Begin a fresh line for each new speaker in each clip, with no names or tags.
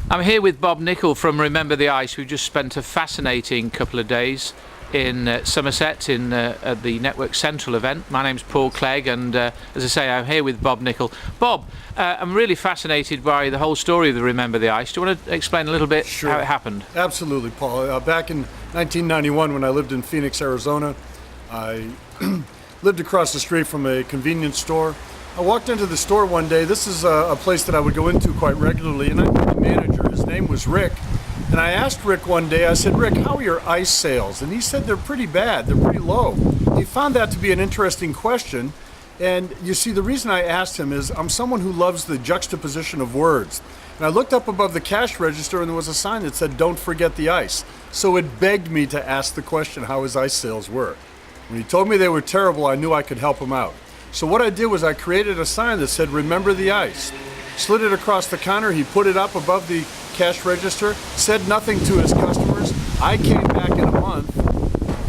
I'm here with Bob Nichol from Remember the Ice. We've just spent a fascinating couple of days in Somerset at the Network Central event. My name's Paul Clegg, and as I say, I'm here with Bob Nichol. Bob, I'm really fascinated by the whole story of the Remember the Ice. Do you want to explain a little bit how it happened?
Absolutely, Paul. Back in 1991, when I lived in Phoenix, Arizona, I lived across the street from a convenience store. I walked into the store one day. This is a place that I would go into quite regularly, and I knew the manager. His name was Rick. And I asked Rick one day, I said, "Rick, how are your ice sales?" And he said, "They're pretty bad. They're pretty low." He found that to be an interesting question. And you see, the reason I asked him is I'm someone who loves the juxtaposition of words. And I looked up above the cash register, and there was a sign that said, "Don't forget the ice." So it begged me to ask the question how his ice sales were. When he told me they were terrible, I knew I could help him out. So what I did was I created a sign that said, "Remember the ice." Slid it across the counter. He put it up above the cash register, said nothing to his customers. I came back in a month,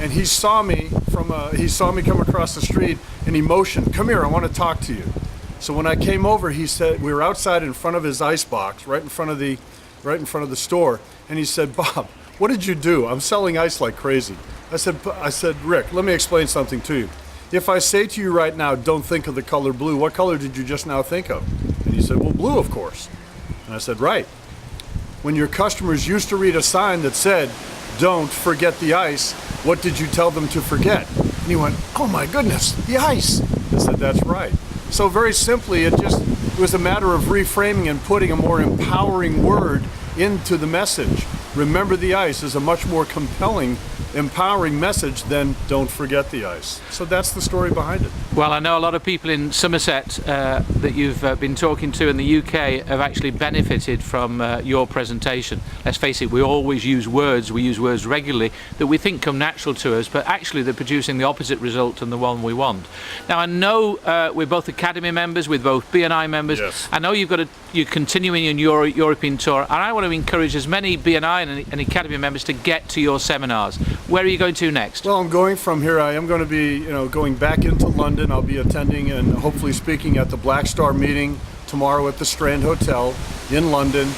and he saw me come across the street, and he motioned, "Come here, I want to talk to you." So when I came over, he said, we were outside in front of his ice box, right in front of the store, and he said, "Bob, what did you do? I'm selling ice like crazy." I said, "Rick, let me explain something to you. If I say to you right now, don't think of the color blue, what color did you just now think of?" And he said, "Well, blue, of course." And I said, "Right. When your customers used to read a sign that said, 'Don't forget the ice,' what did you tell them to forget?" And he went, "Oh my goodness, the ice." I said, "That's right." So very simply, it was a matter of reframing and putting a more empowering word into the message. Remember the ice is a much more compelling, empowering message than "Don't forget the ice." So that's the story behind it.
Well, I know a lot of people in Somerset that you've been talking to in the UK have actually benefited from your presentation. Let's face it, we always use words regularly that we think come natural to us, but actually they're producing the opposite result than the one we want. Now, I know we're both Academy members, with both BNI members.
Yes.
I know you're continuing in your European tour, and I want to encourage as many BNI and Academy members to get to your seminars. Where are you going to next?
Well, I'm going from here. I am going to be, going back into London. I'll be attending and hopefully speaking at the Black Star meeting tomorrow at the Strand Hotel in London.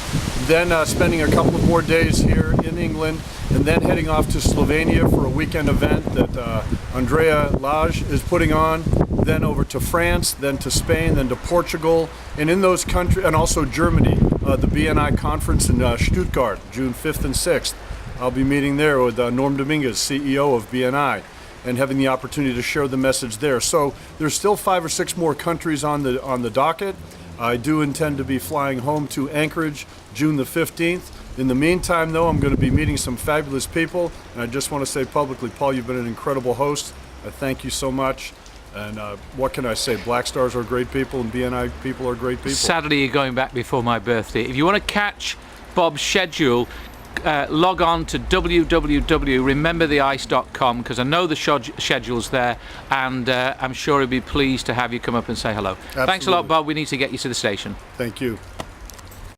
Then spending a couple of more days here in England, and then heading off to Slovenia for a weekend event that Andrea Lage is putting on. Then over to France, then to Spain, then to Portugal, and in those countries, and also Germany, the BNI conference in Stuttgart, June 5th and 6th. I'll be meeting there with Norm Dominguez, CEO of BNI, and having the opportunity to share the message there. So there's still 5 or 6 more countries on the docket. I do intend to be flying home to Anchorage June the 15th. In the meantime, though, I'm going to be meeting some fabulous people, and I just want to say publicly, Paul, you've been an incredible host. I thank you so much. And what can I say? Black Stars are great people, and BNI people are great people.
Sadly, you're going back before my birthday. If you want to catch Bob's schedule, log on to www.remembertheice.com, because I know the schedule's there, and I'm sure he'll be pleased to have you come up and say hello.
Absolutely.
Thanks a lot, Bob. We need to get you to the station.
Thank you.